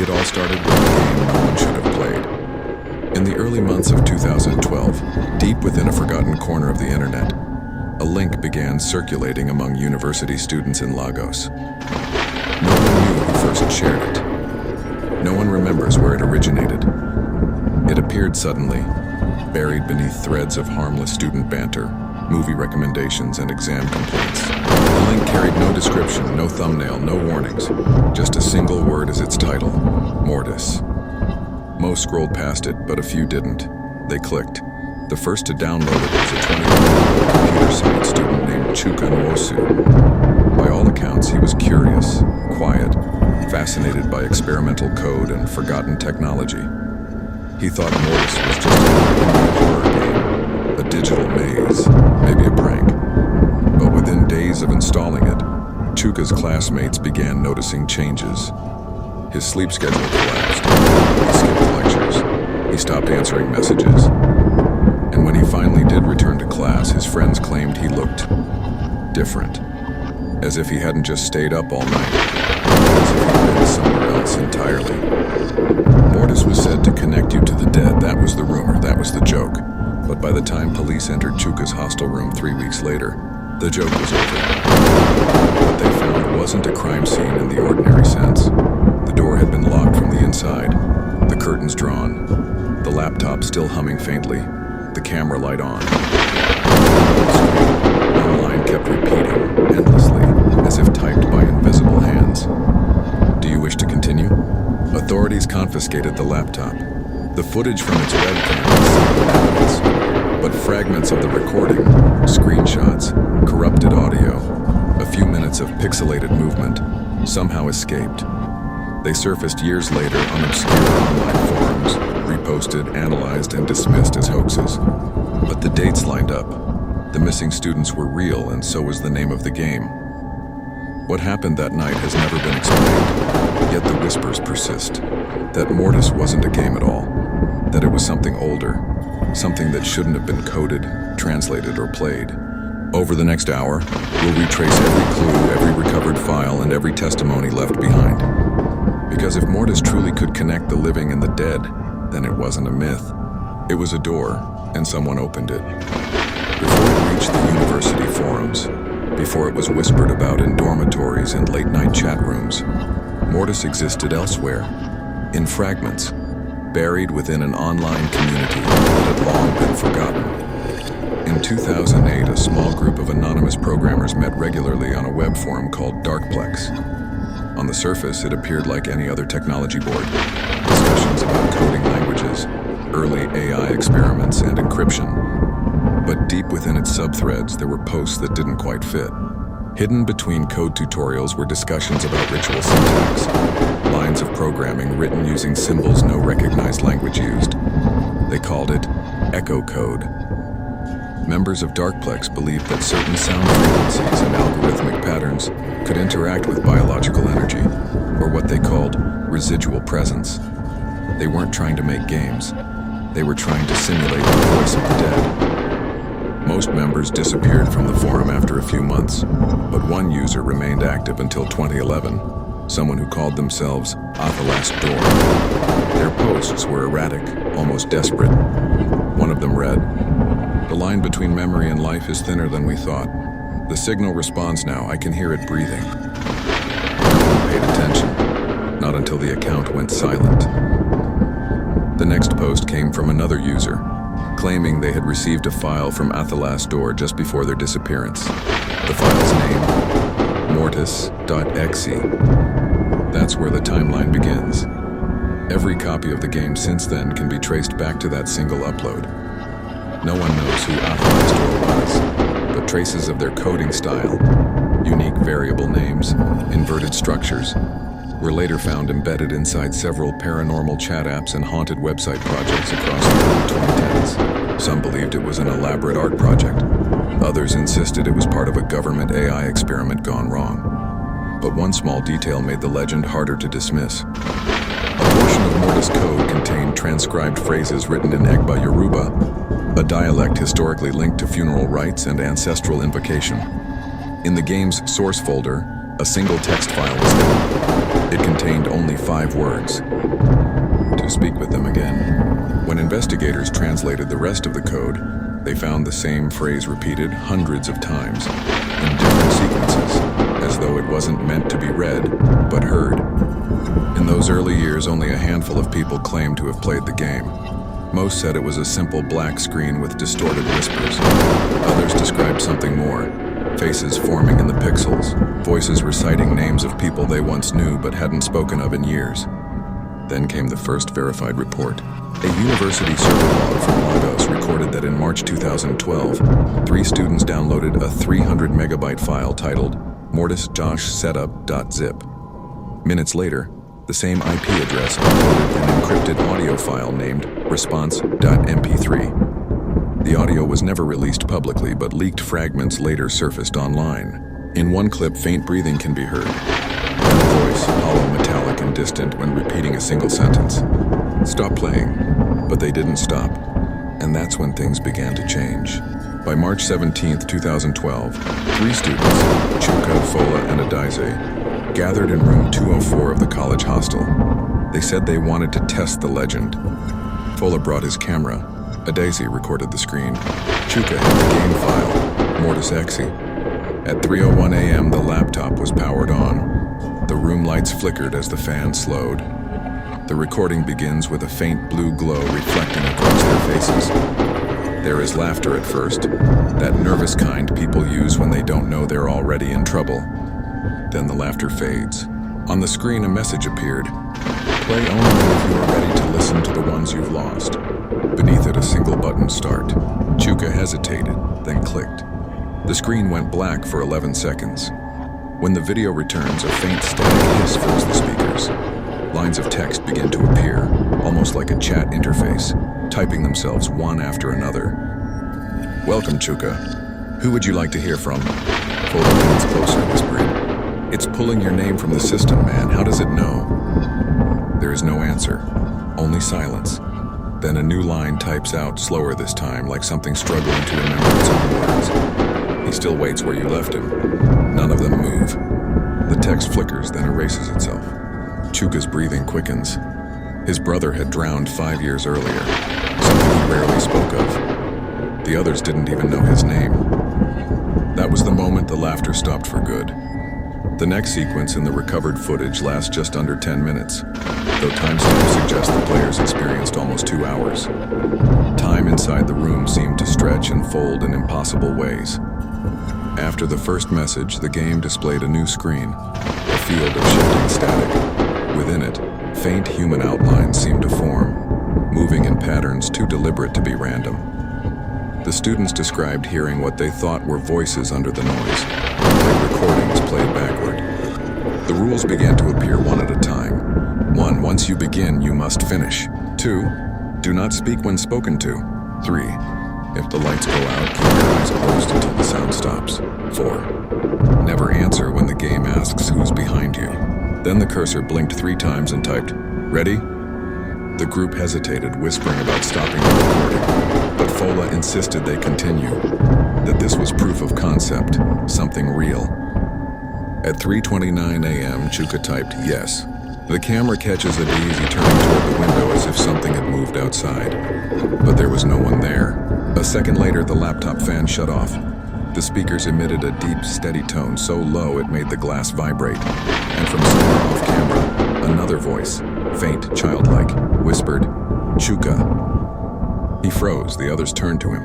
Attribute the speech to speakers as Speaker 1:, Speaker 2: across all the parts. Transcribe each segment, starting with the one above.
Speaker 1: It all started with a game no one should have played. In the early months of 2012, deep within a forgotten corner of the internet, a link began circulating among university students in Lagos. No one knew who first shared it. No one remembers where it originated. It appeared suddenly, buried beneath threads of harmless student banter, movie recommendations, and exam complaints. The link carried no description, no thumbnail, no warnings, just a single word as its title: Mortis. Most scrolled past it, but a few didn't. They clicked. The first to download it was a 21-year-old computer science student named Chuka Nwosu. By all accounts, he was curious, quiet, fascinated by experimental code and forgotten technology. He thought Mortis was just another horror game, a digital maze, maybe a prank. But within days of installing it, Chuka's classmates began noticing changes. His sleep schedule collapsed. He skipped lectures. He stopped answering messages. And when he finally did return to class, his friends claimed he looked different. As if he hadn't just stayed up all night. As if he'd been somewhere else entirely. Mortis was said to connect you to the dead. That was the rumor. That was the joke. But by the time police entered Chuka's hostel room 3 weeks later, the joke was over. What they found wasn't a crime scene in the ordinary sense. The door had been locked from the inside, the curtains drawn, the laptop still humming faintly, the camera light on. One line kept repeating, endlessly, as if typed by invisible hands. Do you wish to continue? Authorities confiscated the laptop. The footage from its webcam was sealed evidence, but fragments of the recording, screenshots, corrupted audio, a few minutes of pixelated movement, somehow escaped. They surfaced years later on obscure online forums, reposted, analyzed, and dismissed as hoaxes. But the dates lined up. The missing students were real, and so was the name of the game. What happened that night has never been explained, yet the whispers persist. That Mortis wasn't a game at all. That it was something older, something that shouldn't have been coded, translated, or played. Over the next hour, we'll retrace every clue, every recovered file, and every testimony left behind. Because if Mortis truly could connect the living and the dead, then it wasn't a myth. It was a door, and someone opened it. Before it reached the university forums, before it was whispered about in dormitories and late-night chat rooms, Mortis existed elsewhere, in fragments, buried within an online community that had long been forgotten. In 2008, a small group of anonymous programmers met regularly on a web forum called Darkplex. On the surface, it appeared like any other technology board. Discussions about coding languages, early AI experiments, and encryption. But deep within its subthreads, there were posts that didn't quite fit. Hidden between code tutorials were discussions about ritual syntax, lines of programming written using symbols no recognized language used. They called it echo code. Members of Darkplex believed that certain sound frequencies and algorithmic patterns could interact with biological energy, or what they called residual presence. They weren't trying to make games. They were trying to simulate the voice of the dead. Most members disappeared from the forum after a few months, but one user remained active until 2011, someone who called themselves Last Door. Their posts were erratic, almost desperate. One of them read, "The line between memory and life is thinner than we thought. The signal responds now. I can hear it breathing." No one paid attention, not until the account went silent. The next post came from another user, claiming they had received a file from Last Door just before their disappearance. The file's name, mortis.exe. That's where the timeline begins. Every copy of the game since then can be traced back to that single upload. No one knows who Last Door was, but traces of their coding style, unique variable names, inverted structures, were later found embedded inside several paranormal chat apps and haunted website projects across the early 2010s. Some believed it was an elaborate art project. Others insisted it was part of a government AI experiment gone wrong. But one small detail made the legend harder to dismiss. A portion of Mortis code contained transcribed phrases written in Egba Yoruba, a dialect historically linked to funeral rites and ancestral invocation. In the game's source folder, a single text file was hidden. It contained only 5 words: to speak with them again. When investigators translated the rest of the code, they found the same phrase repeated hundreds of times in different sequences, as though it wasn't meant to be read, but heard. In those early years, only a handful of people claimed to have played the game. Most said it was a simple black screen with distorted whispers. Others described something more: faces forming in the pixels, voices reciting names of people they once knew but hadn't spoken of in years. Then came the first verified report. A university server log from Lagos recorded that in March 2012, 3 students downloaded a 300 megabyte file titled mortisjoshsetup.zip. Minutes later, the same IP address uploaded an encrypted audio file named response.mp3. The audio was never released publicly, but leaked fragments later surfaced online. In one clip, faint breathing can be heard, and a voice, hollow, metallic, and distant when repeating a single sentence. Stop playing. But they didn't stop, and that's when things began to change. By March 17, 2012, 3 students, Chuka, Fola, and Adaize, gathered in room 204 of the college hostel. They said they wanted to test the legend. Fola brought his camera. Adaize recorded the screen. Chuka had the game file, Mortis Exe. At 3:01 a.m., the laptop was powered on. The room lights flickered as the fan slowed. The recording begins with a faint blue glow reflecting across their faces. There is laughter at first, that nervous kind people use when they don't know they're already in trouble. Then the laughter fades. On the screen, a message appeared. Play only if you are ready to listen to the ones you've lost. Beneath it, a single button, Start. Chuka hesitated, then clicked. The screen went black for 11 seconds. When the video returns, a faint static hiss fills the speakers. Lines of text begin to appear, almost like a chat interface, typing themselves one after another. Welcome, Chuka. Who would you like to hear from? Fola leans closer, whispering. It's pulling your name from the system, man. How does it know? There is no answer, only silence. Then a new line types out, slower this time, like something struggling to remember its own words. He still waits where you left him. None of them move. The text flickers, then erases itself. Chuka's breathing quickens. His brother had drowned 5 years earlier, something he rarely spoke of. The others didn't even know his name. That was the moment the laughter stopped for good. The next sequence in the recovered footage lasts just under 10 minutes, though timestamps suggest the players experienced almost 2 hours. Time inside the room seemed to stretch and fold in impossible ways. After the first message, the game displayed a new screen, a field of shifting static. Within it, faint human outlines seemed to form, moving in patterns too deliberate to be random. The students described hearing what they thought were voices under the noise, like recordings played backward. The rules began to appear one at a time. 1. Once you begin, you must finish. 2. Do not speak when spoken to. 3. If the lights go out, keep your eyes closed until the sound stops. 4. Never answer when the game asks who's behind you. Then the cursor blinked 3 times and typed, Ready? The group hesitated, whispering about stopping the recording, but Fola insisted they continue, that this was proof of concept, something real. At 3:29 a.m., Chuka typed, Yes. The camera catches Adaize turning toward the window as if something had moved outside, but there was no one there. A second later, the laptop fan shut off. The speakers emitted a deep, steady tone so low it made the glass vibrate, and from somewhere off camera, another voice, faint, childlike, whispered, Chuka. He froze, the others turned to him.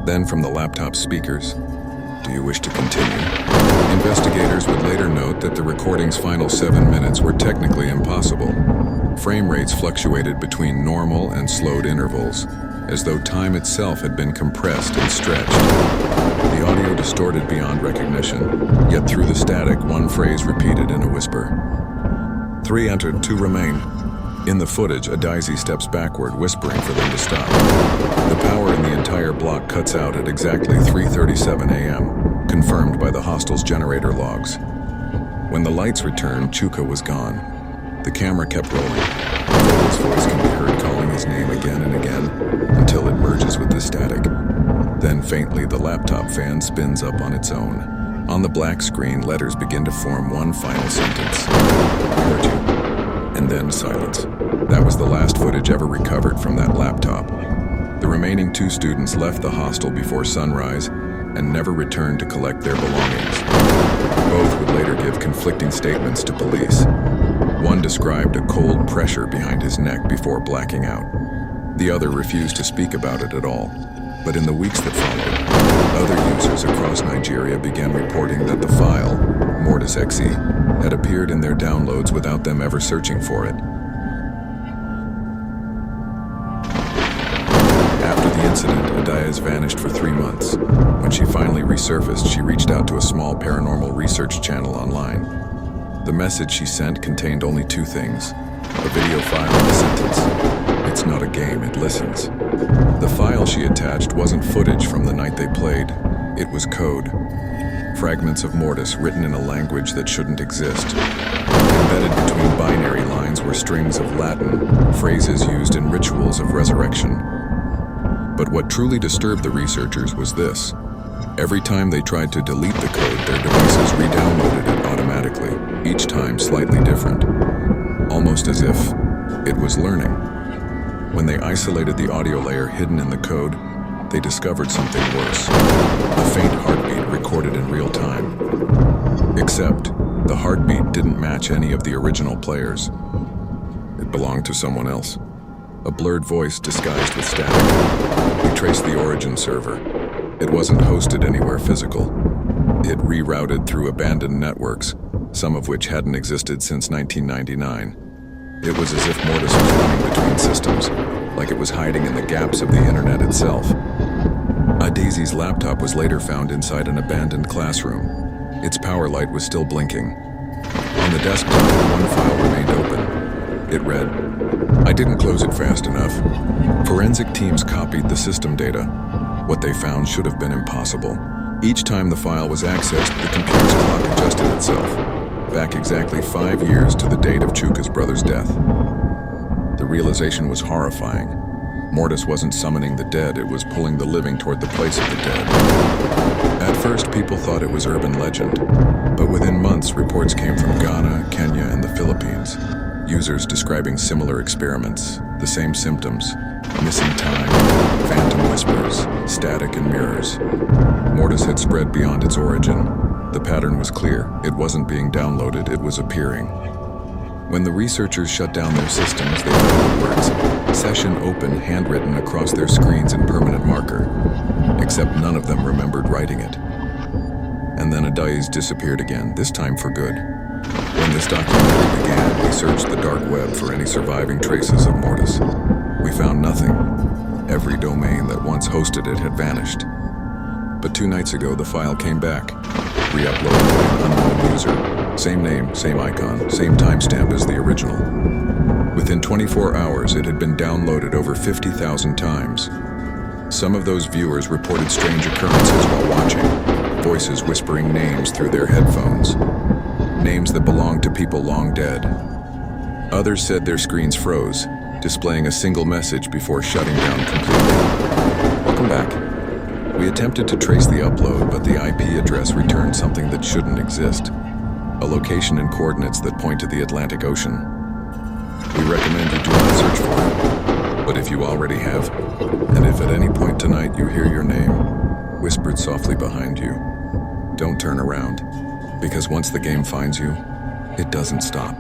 Speaker 1: Then from the laptop speakers, Do you wish to continue? Investigators would later note that the recording's final 7 minutes were technically impossible. Frame rates fluctuated between normal and slowed intervals, as though time itself had been compressed and stretched. The audio distorted beyond recognition, yet through the static, one phrase repeated in a whisper. 3 entered, 2 remain. In the footage, Adaize steps backward, whispering for them to stop. The power in the entire block cuts out at exactly 3:37 a.m., confirmed by the hostel's generator logs. When the lights returned, Chuka was gone. The camera kept rolling. His voice can be heard calling his name again and again, until it merges with the static. Then faintly, the laptop fan spins up on its own. On the black screen, letters begin to form one final sentence. "I heard you." And then silence. That was the last footage ever recovered from that laptop. The remaining 2 students left the hostel before sunrise and never returned to collect their belongings. Both would later give conflicting statements to police. One described a cold pressure behind his neck before blacking out. The other refused to speak about it at all. But in the weeks that followed, other users across Nigeria began reporting that the file, Mortis XE, had appeared in their downloads without them ever searching for it. After the incident, Adia's vanished for 3 months. When she finally resurfaced, she reached out to a small paranormal research channel online. The message she sent contained only 2 things: a video file and a sentence. "It's not a game, it listens." The file she attached wasn't footage from the night they played. It was code. Fragments of Mortis written in a language that shouldn't exist. Embedded between binary lines were strings of Latin, phrases used in rituals of resurrection. But what truly disturbed the researchers was this. Every time they tried to delete the code, their devices re-downloaded it automatically, each time slightly different. Almost as if it was learning. When they isolated the audio layer hidden in the code, they discovered something worse. A faint heartbeat recorded in real time. Except, the heartbeat didn't match any of the original players. It belonged to someone else. A blurred voice disguised with static. We traced the origin server. It wasn't hosted anywhere physical. It rerouted through abandoned networks, some of which hadn't existed since 1999. It was as if Mortis was running between systems, like it was hiding in the gaps of the internet itself. Daisy's laptop was later found inside an abandoned classroom. Its power light was still blinking. On the desktop, one file remained open. It read, "I didn't close it fast enough." Forensic teams copied the system data. What they found should have been impossible. Each time the file was accessed, the computer's clock adjusted itself, back exactly 5 years to the date of Chuka's brother's death. The realization was horrifying. Mortis wasn't summoning the dead, it was pulling the living toward the place of the dead. At first, people thought it was urban legend, but within months, reports came from Ghana, Kenya, and the Philippines. Users describing similar experiments, the same symptoms: missing time, phantom whispers, static and mirrors. Mortis had spread beyond its origin. The pattern was clear. It wasn't being downloaded, it was appearing. When the researchers shut down their systems, they found the words, "Session open," handwritten across their screens in permanent marker. Except none of them remembered writing it. And then Adai's disappeared again, this time for good. When this documentary began, we searched the dark web for any surviving traces of Mortis. We found nothing. Every domain that once hosted it had vanished. But 2 nights ago, the file came back, re-uploaded by an unknown user. Same name, same icon, same timestamp as the original. Within 24 hours, it had been downloaded over 50,000 times. Some of those viewers reported strange occurrences while watching, voices whispering names through their headphones, names that belonged to people long dead. Others said their screens froze, displaying a single message before shutting down completely. Welcome back. We attempted to trace the upload, but the IP address returned something that shouldn't exist. A location and coordinates that point to the Atlantic Ocean. We recommend you do not search for it. But if you already have, and if at any point tonight you hear your name whispered softly behind you, don't turn around. Because once the game finds you, it doesn't stop.